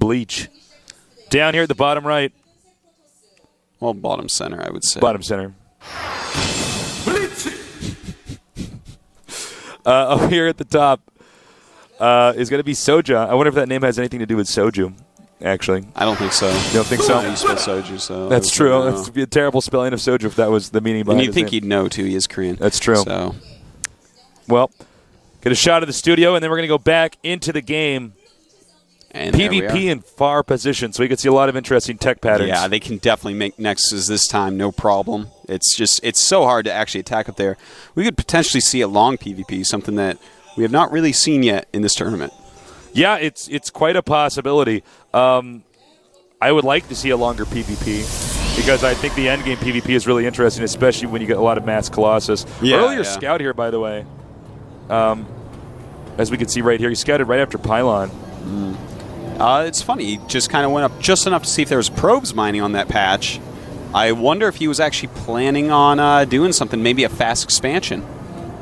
Bleach. Down here at the bottom right. Well, bottom center, I would say. Bottom center. Up here at the top is going to be Ssoja. I wonder if that name has anything to do with Soju, actually. I don't think so. You don't think so? You spell Soju, so... That's true. That's be a terrible spelling of Soju if that was the meaning behind it. And you'd think he'd know, too. He is Korean. That's true. So. Well, get a shot of the studio, and then we're going to go back into the game. And PvP in far position, so we can see a lot of interesting tech patterns. Yeah, they can definitely make nexuses this time, no problem. It's so hard to actually attack up there. We could potentially see a long PvP, something that we have not really seen yet in this tournament. Yeah, it's quite a possibility. I would like to see a longer PvP because I think the endgame PvP is really interesting, especially when you get a lot of mass Colossus. Yeah, Earlier scout here, by the way, as we can see right here, he scouted right after Pylon. It's funny. He just kind of went up just enough to see if there was probes mining on that patch. I wonder if he was actually planning on doing something, maybe a fast expansion.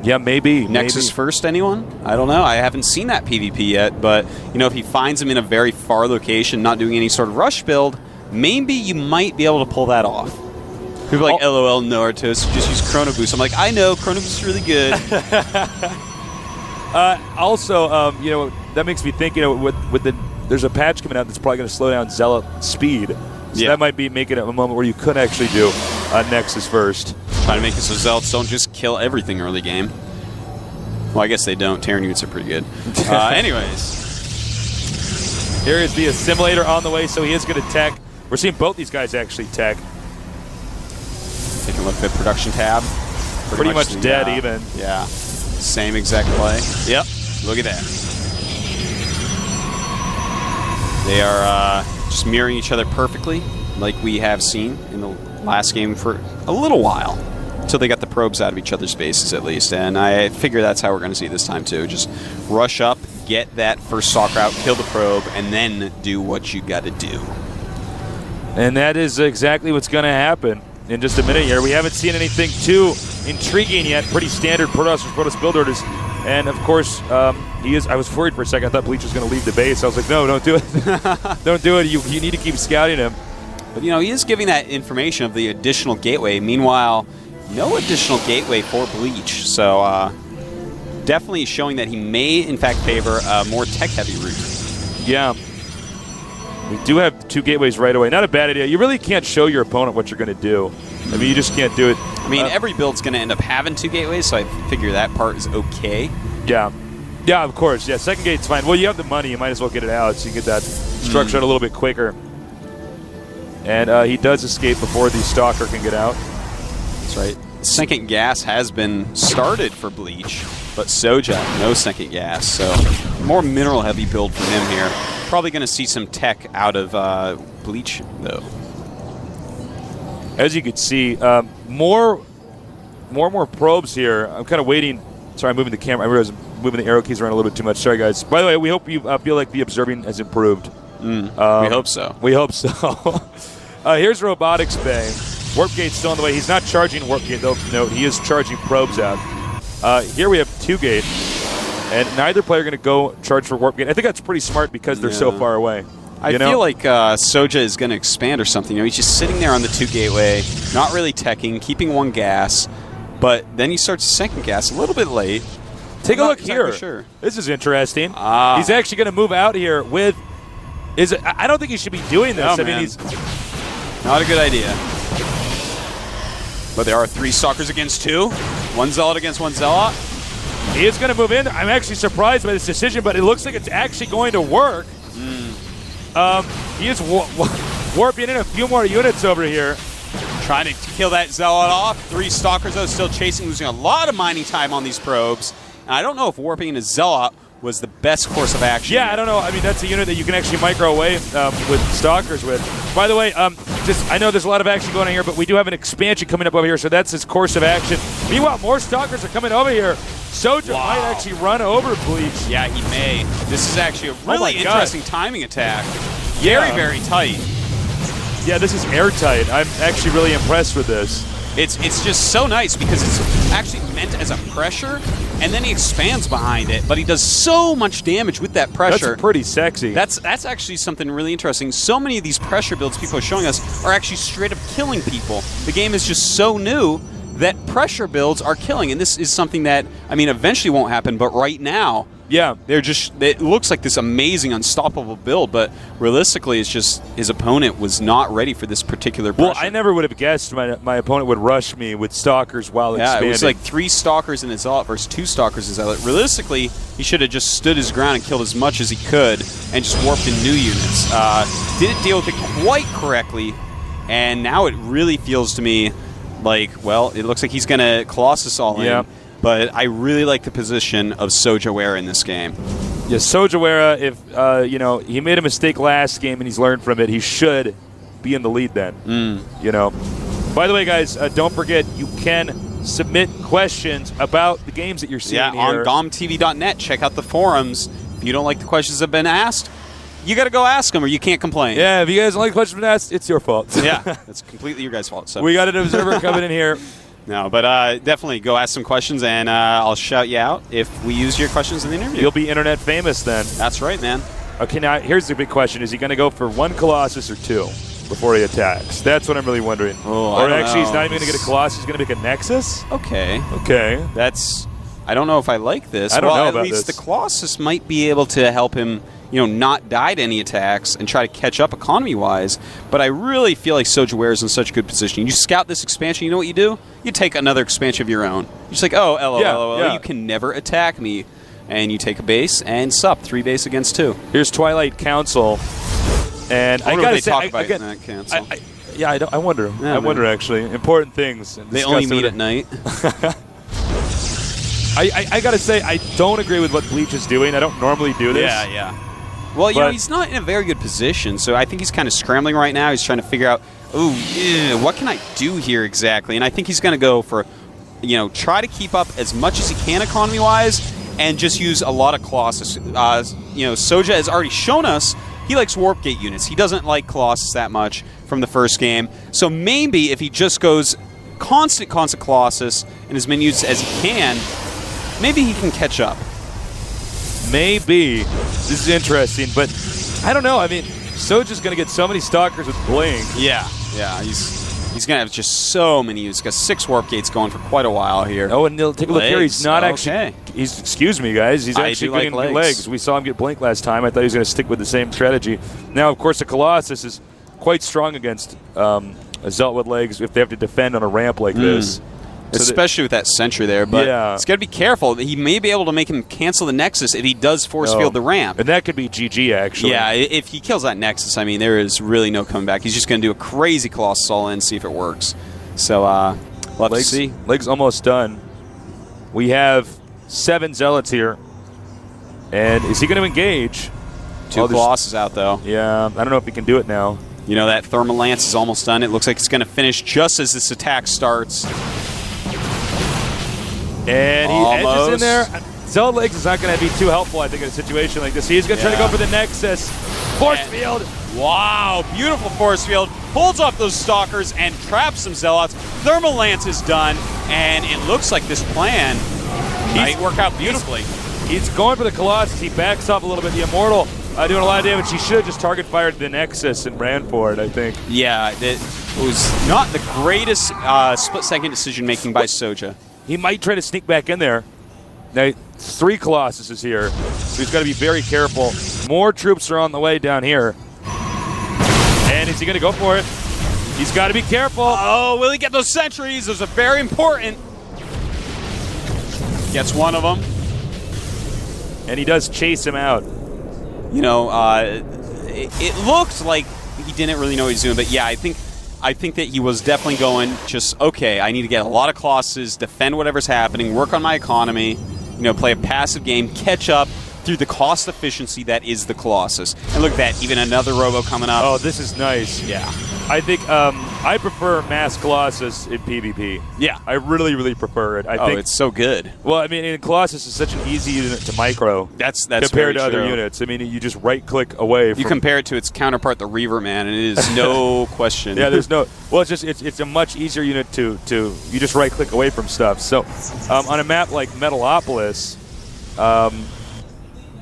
Yeah, maybe. Nexus first, anyone? I don't know. I haven't seen that PvP yet, but if he finds him in a very far location, not doing any sort of rush build, maybe you might be able to pull that off. People are like, LOL, Naruto, just use Chrono Boost. I'm like, I know, Chrono Boost is really good. Also, that makes me think, there's a patch coming out that's probably going to slow down Zealot speed. So that might be making it a moment where you could actually do Nexus first. Trying to make it so Zealots don't just kill everything early game. Well, I guess they don't. Terran units are pretty good. Anyways. Here is the Assimilator on the way, so he is going to tech. We're seeing both these guys actually tech. Taking a look at the production tab. Pretty much dead even. Yeah. Same exact play. Yep. Look at that. They are just mirroring each other perfectly, like we have seen in the last game for a little while, until they got the probes out of each other's bases at least. And I figure that's how we're going to see it this time too. Just rush up, get that first stalker out, kill the probe, and then do what you got to do. And that is exactly what's going to happen in just a minute here. We haven't seen anything too intriguing yet. Pretty standard Protoss build orders. And, of course, I was worried for a second. I thought Bleach was going to leave the base. I was like, no, don't do it. Don't do it. You need to keep scouting him. But, he is giving that information of the additional gateway. Meanwhile, no additional gateway for Bleach. So, definitely showing that he may, in fact, favor a more tech-heavy route. Yeah. We do have 2 gateways right away. Not a bad idea. You really can't show your opponent what you're going to do. I mean, you just can't do it. I mean, every build's going to end up having 2 gateways, so I figure that part is okay. Yeah. Yeah, of course. Yeah, second gate's fine. Well, you have the money. You might as well get it out so you get that structure out a little bit quicker. And he does escape before the Stalker can get out. That's right. Second gas has been started for Bleach, but Ssoja, no second gas. So, more mineral-heavy build from him here. Probably going to see some tech out of Bleach, though. As you can see, more probes here. I'm kind of waiting. Sorry, I'm moving the camera. I realize I'm moving the arrow keys around a little bit too much. Sorry, guys. By the way, we hope you feel like the observing has improved. We hope so. We hope so. Here's Robotics Bay. Warp Gate's still on the way. He's not charging Warp Gate, though. Note, he is charging probes out. Here we have 2 Gate, and neither player going to go charge for Warp Gate. I think that's pretty smart because they're so far away. I feel like Ssoja is going to expand or something. He's just sitting there on the 2 gateway, not really teching, keeping 1 gas, but then he starts second gas a little bit late. Take a look here. Sure. This is interesting. He's actually going to move out here with. I don't think he should be doing this. No, I mean, he's not a good idea. But there are 3 stalkers against 2. 1 zealot against 1 zealot. He is going to move in. I'm actually surprised by this decision, but it looks like it's actually going to work. He is warping in a few more units over here. Trying to kill that zealot off. 3 stalkers, though, still chasing, losing a lot of mining time on these probes. And I don't know if warping in a zealot was the best course of action. Yeah, I don't know. I mean, that's a unit that you can actually micro away with stalkers with. By the way, I know there's a lot of action going on here, but we do have an expansion coming up over here, so that's his course of action. Meanwhile, more stalkers are coming over here. Ssoja might actually run over Bleach. Yeah, he may. This is actually a really interesting timing attack. Very, very tight. Yeah, this is airtight. I'm actually really impressed with this. It's just so nice because it's actually meant as a pressure, and then he expands behind it, but he does so much damage with that pressure. That's pretty sexy. That's actually something really interesting. So many of these pressure builds people are showing us are actually straight up killing people. The game is just so new that pressure builds are killing, and this is something that, I mean, eventually won't happen, but right now, yeah, it looks like this amazing, unstoppable build, but realistically, it's just his opponent was not ready for this particular pressure. Well, I never would have guessed my opponent would rush me with Stalkers while expanding. Yeah, it was like 3 Stalkers in his Zealot versus 2 Stalkers in his Zealot. Realistically, he should have just stood his ground and killed as much as he could and just warped in new units. Didn't deal with it quite correctly, and now it really feels to me like, well, it looks like he's going to Colossus all in. But I really like the position of Ssoja in this game. Yeah, Ssoja, if he made a mistake last game and he's learned from it, he should be in the lead then. You know. By the way, guys, don't forget you can submit questions about the games that you're seeing here. On gomtv.net. Check out the forums. If you don't like the questions that have been asked, you got to go ask them or you can't complain. Yeah, if you guys don't like the questions been asked, it's your fault. Yeah, it's completely your guys' fault. So we got an observer coming in here. No, but definitely go ask some questions, and I'll shout you out if we use your questions in the interview. You'll be internet famous then. That's right, man. Okay, now here's the big question. Is he going to go for 1 Colossus or 2 before he attacks? That's what I'm really wondering. Oh, or actually, he's not even going to get a Colossus. He's going to make a Nexus? Okay. Okay. I don't know if I like this. I don't know at about least this. The Colossus might be able to help him, not die to any attacks and try to catch up economy-wise. But I really feel like Ssoja is in such a good position. You scout this expansion, you know what you do? You take another expansion of your own. You're just like, oh, LOL, you can never attack me. And you take a base and sup, 3 base against 2. Here's Twilight Council. And I got to say, talk about again, that council. I wonder. Yeah, I wonder, actually. Important things. They only meet at night. I got to say, I don't agree with what Bleach is doing. I don't normally do this. Yeah. Well, he's not in a very good position, so I think he's kind of scrambling right now. He's trying to figure out, what can I do here exactly? And I think he's going to go for, try to keep up as much as he can economy-wise and just use a lot of Colossus. Ssoja has already shown us he likes Warp Gate units. He doesn't like Colossus that much from the first game. So maybe if he just goes constant Colossus and as many units as he can, maybe he can catch up. Maybe. This is interesting, but I don't know. I mean, Ssoja's going to get so many Stalkers with Blink. Yeah. He's going to have just so many units. He's got 6 Warp Gates going for quite a while here. Oh, and take a look here. He's not actually... Excuse me, guys. He's actually getting legs. We saw him get Blink last time. I thought he was going to stick with the same strategy. Now, of course, the Colossus is quite strong against a Zealot with legs if they have to defend on a ramp like this. Especially with that sentry there, but it's got to be careful. He may be able to make him cancel the Nexus if he does force field the ramp. And that could be GG, actually. Yeah, if he kills that Nexus, I mean, there is really no coming back. He's just going to do a crazy Colossus all in and see if it works. So, we'll have to see. Legs almost done. We have 7 Zealots here. And is he going to engage? 2 Colossus out, though. Yeah, I don't know if he can do it now. That Thermal Lance is almost done. It looks like it's going to finish just as this attack starts. And he edges in there. Zealot Legs is not going to be too helpful, I think, in a situation like this. He's going to try to go for the Nexus. Force field. Wow, beautiful force field. Pulls off those Stalkers and traps some Zealots. Thermal Lance is done, and it looks like this plan might work out beautifully. He's going for the Colossus. He backs off a little bit. The Immortal doing a lot of damage. He should have just target fired the Nexus and ran for it, I think. Yeah, it was not the greatest split-second decision-making by Ssoja. He might try to sneak back in there. Now, 3 Colossuses here, so he's got to be very careful. More troops are on the way down here. And is he going to go for it? He's got to be careful. Oh, will he get those sentries? Those are very important. Gets one of them. And he does chase him out. It looked like he didn't really know what he was doing, but yeah, I think that he was definitely going just, okay, I need to get a lot of Colossus, defend whatever's happening, work on my economy, play a passive game, catch up through the cost efficiency that is the Colossus. And look at that, even another Robo coming up. Oh, this is nice. Yeah. I think I prefer Mass Colossus in PvP. Yeah. I really, really prefer it. I think it's so good. Well, I mean, Colossus is such an easy unit to micro. That's compared to very other true. units. I mean, you just right-click away. You compare it to its counterpart, the Reaver, man, and it is no question. Yeah, there's no. Well, it's a much easier unit to you just right-click away from stuff. So, on a map like Metalopolis,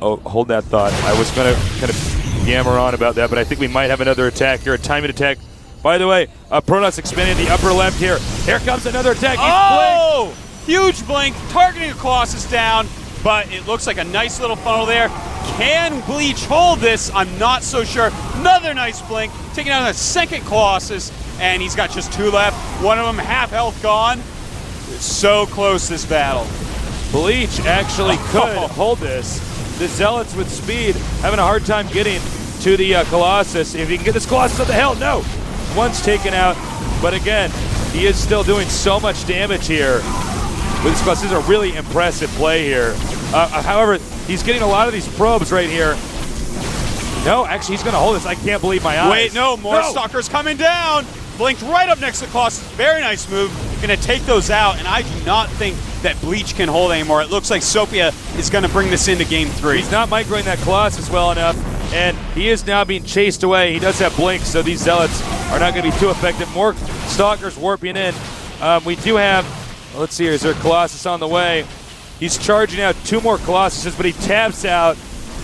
hold that thought. I was going to kind of yammer on about that, but I think we might have another attack here, a timing attack. By the way, Protoss expanding the upper left here. Here comes another attack. Oh! Huge blink, targeting a Colossus down, but it looks like a nice little funnel there. Can Bleach hold this? I'm not so sure. Another nice blink, taking out a second Colossus, and he's got just 2 left. One of them half health gone. It's so close, this battle. Bleach actually could hold this. The Zealots with speed having a hard time getting to the Colossus. If he can get this Colossus up the hill, no. One's taken out, but again, he is still doing so much damage here with this Colossus. This is a really impressive play here. However, he's getting a lot of these probes right here. No, actually, he's going to hold this. I can't believe my eyes. Wait, no, more Stalkers coming down. Blinked right up next to Colossus. Very nice move. Going to take those out, and I do not think that Bleach can hold anymore. It looks like Ssoja is going to bring this into Game 3. He's not microing that Colossus well enough, and he is now being chased away. He does have blinks, so these Zealots are not going to be too effective. More Stalkers warping in. We do have, let's see here, is there a Colossus on the way? He's charging out 2 more Colossuses, but he taps out.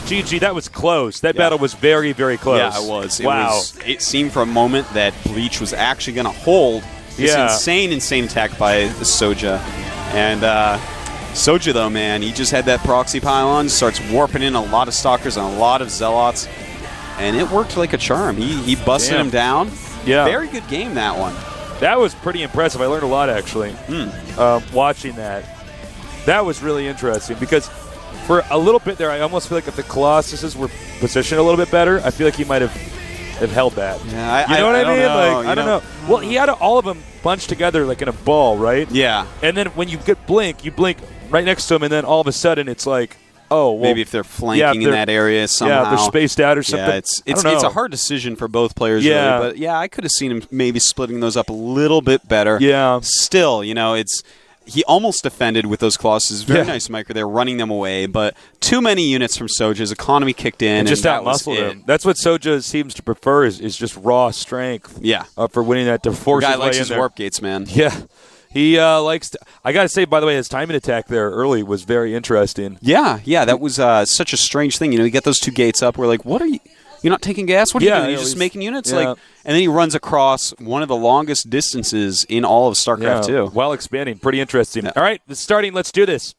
GG, that was close. That battle was very, very close. Yeah, it was. Wow. It seemed for a moment that Bleach was actually going to hold this insane attack by the Ssoja. And Ssoja, though, man, he just had that proxy pylon, starts warping in a lot of Stalkers and a lot of Zealots, and it worked like a charm. He busted him down. Yeah. Very good game, that one. That was pretty impressive. I learned a lot, actually, watching that. That was really interesting because for a little bit there, I almost feel like if the Colossuses were positioned a little bit better, I feel like he might have held that. Yeah, you know what I mean? Know, I don't know. Well, he had all of them bunched together like in a ball, right? Yeah. And then when you blink right next to him, and then all of a sudden it's like, oh, well, maybe if they're flanking in that area somehow. Yeah, if they're spaced out or something. Yeah, it's a hard decision for both players, really. But yeah, I could have seen him maybe splitting those up a little bit better. Yeah. Still, he almost defended with those Colossus. Very nice micro there, running them away. But too many units from Ssoja's economy kicked in. And just out-muscled him. That's what Ssoja seems to prefer is just raw strength. Yeah. For winning that, to force his way in there. The guy likes his warp gates, man. Yeah. He likes to, I got to say, by the way, his timing attack there early was very interesting. Yeah, that was such a strange thing. You get those 2 gates up. We're like, what are you? You're not taking gas? What are you doing? You're just making units? And then he runs across one of the longest distances in all of StarCraft 2. While expanding. Pretty interesting. All right, it's starting. Let's do this.